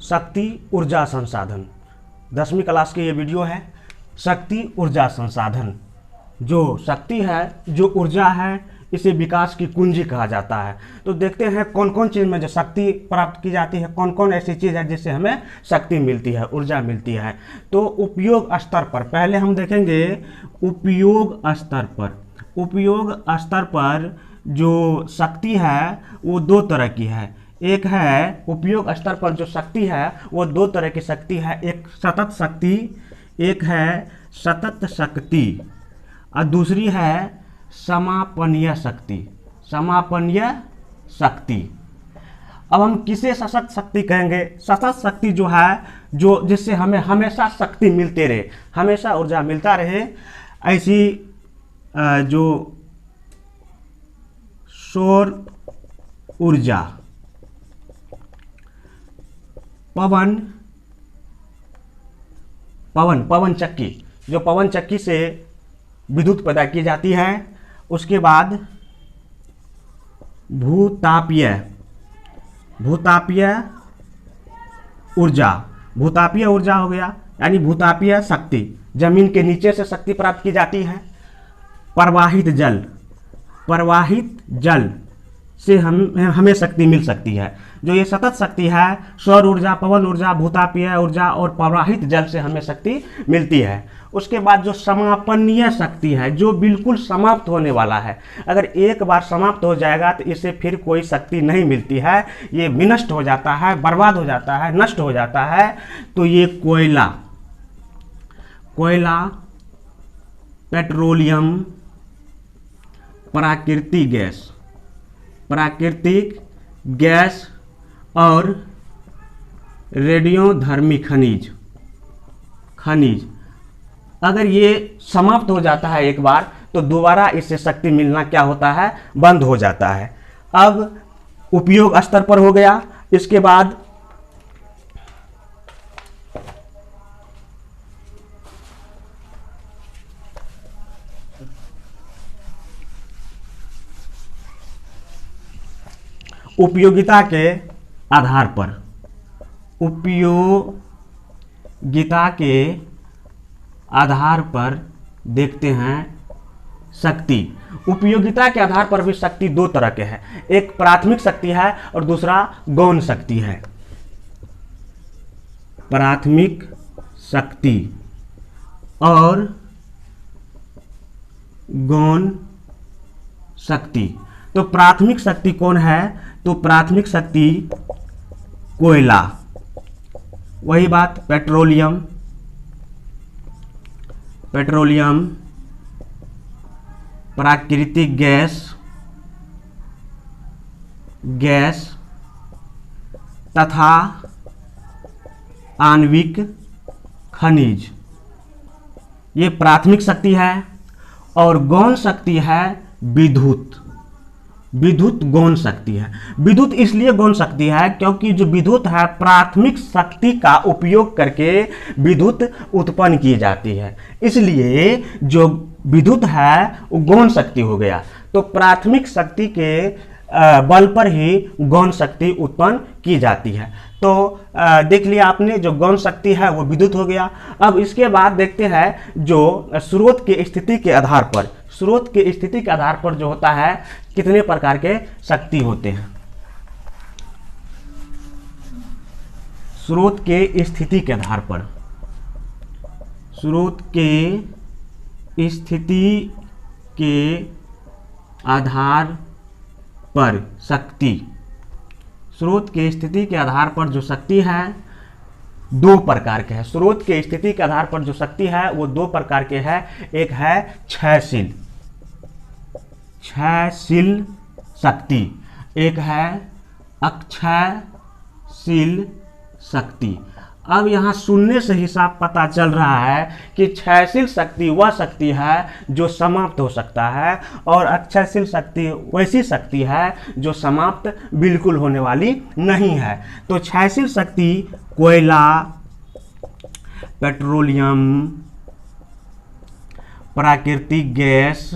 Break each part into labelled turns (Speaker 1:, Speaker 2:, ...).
Speaker 1: शक्ति ऊर्जा संसाधन। 10वीं क्लास की ये वीडियो है। शक्ति ऊर्जा संसाधन, जो शक्ति है, जो ऊर्जा है, इसे विकास की कुंजी कहा जाता है। तो देखते हैं कौन कौन चीज़ में जो शक्ति प्राप्त की जाती है, कौन कौन ऐसी चीज़ है जिससे हमें शक्ति मिलती है, ऊर्जा मिलती है। तो उपयोग स्तर पर पहले हम देखेंगे। उपयोग स्तर पर, उपयोग स्तर पर जो शक्ति है वो दो तरह की है। एक है उपयोग स्तर पर जो शक्ति है वो दो तरह की शक्ति है। एक सतत शक्ति, एक है सतत शक्ति, और दूसरी है समापनीय शक्ति। समापनीय शक्ति। अब हम किसे सतत शक्ति कहेंगे? सतत शक्ति जो है, जो जिससे हमें हमेशा शक्ति मिलते रहे, हमेशा ऊर्जा मिलता रहे, ऐसी जो सौर ऊर्जा, पवन चक्की, जो पवन चक्की से विद्युत पैदा की जाती है। उसके बाद भूतापीय ऊर्जा, भूतापीय ऊर्जा हो गया, यानी भूतापीय शक्ति, जमीन के नीचे से शक्ति प्राप्त की जाती है। प्रवाहित जल से हमें शक्ति मिल सकती है। जो ये सतत शक्ति है, सौर ऊर्जा, पवन ऊर्जा, भूतापीय ऊर्जा और प्रवाहित जल से हमें शक्ति मिलती है। उसके बाद जो समापनीय शक्ति है, जो बिल्कुल समाप्त होने वाला है, अगर एक बार समाप्त हो जाएगा तो इसे फिर कोई शक्ति नहीं मिलती है, ये विनष्ट हो जाता है, बर्बाद हो जाता है, नष्ट हो जाता है। तो ये कोयला, पेट्रोलियम, प्राकृतिक गैस और रेडियोधर्मी खनिज, अगर ये समाप्त हो जाता है एक बार, तो दोबारा इससे शक्ति मिलना क्या होता है? बंद हो जाता है। अब उपयोग स्तर पर हो गया। इसके बाद उपयोगिता के आधार पर, उपयोगिता के आधार पर देखते हैं शक्ति। उपयोगिता के आधार पर भी शक्ति दो तरह के हैं। एक प्राथमिक शक्ति है और दूसरा गौण शक्ति है। प्राथमिक शक्ति और गौण शक्ति। तो प्राथमिक शक्ति कौन है? तो प्राथमिक शक्ति कोयला, वही बात, पेट्रोलियम, प्राकृतिक गैस तथा आणविक खनिज, ये प्राथमिक शक्ति है। और गौण शक्ति है विद्युत गौण शक्ति है। विद्युत इसलिए गौण शक्ति है क्योंकि जो विद्युत है, प्राथमिक शक्ति का उपयोग करके विद्युत उत्पन्न की जाती है, इसलिए जो विद्युत है वो गौण शक्ति हो गया। तो प्राथमिक शक्ति के बल पर ही गौण शक्ति उत्पन्न की जाती है। तो देख लिया आपने, जो गौण शक्ति है वो विद्युत हो गया। अब इसके बाद देखते हैं जो स्रोत की स्थिति के आधार पर, स्रोत की स्थिति के आधार पर जो होता है, कितने प्रकार के शक्ति होते हैं। स्रोत के स्थिति के आधार पर, स्रोत के स्थिति के आधार पर शक्ति, स्रोत के स्थिति के आधार पर जो शक्ति है दो प्रकार के हैं। स्रोत के स्थिति के आधार पर जो शक्ति है वो दो प्रकार के हैं। एक है क्षयशील शक्ति, एक है अक्षयशील शक्ति। अब यहाँ सुनने से ही साफ पता चल रहा है कि क्षयशील शक्ति वह शक्ति है जो समाप्त हो सकता है, और अक्षयशील शक्ति वैसी शक्ति है जो समाप्त बिल्कुल होने वाली नहीं है। तो क्षयशील शक्ति कोयला, पेट्रोलियम, प्राकृतिक गैस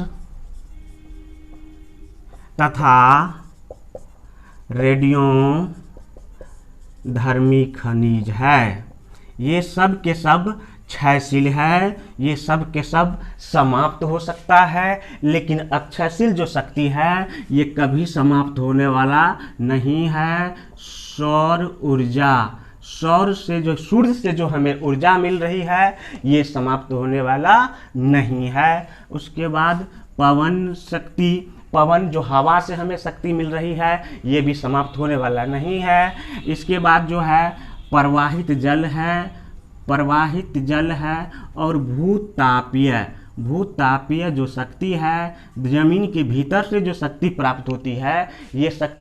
Speaker 1: तथा धर्मी खनिज है। ये सब के सब क्षयशील है, ये सब के सब समाप्त हो सकता है, लेकिन अक्षयशील जो शक्ति है ये कभी समाप्त होने वाला नहीं है। सौर ऊर्जा, सौर से जो, सूर्य से जो हमें ऊर्जा मिल रही है ये समाप्त होने वाला नहीं है। उसके बाद पवन शक्ति, पवन जो हवा से हमें शक्ति मिल रही है ये भी समाप्त होने वाला नहीं है। इसके बाद जो है प्रवाहित जल है, प्रवाहित जल है, और भूतापीय, भूतापीय जो शक्ति है, जमीन के भीतर से जो शक्ति प्राप्त होती है ये शक्ति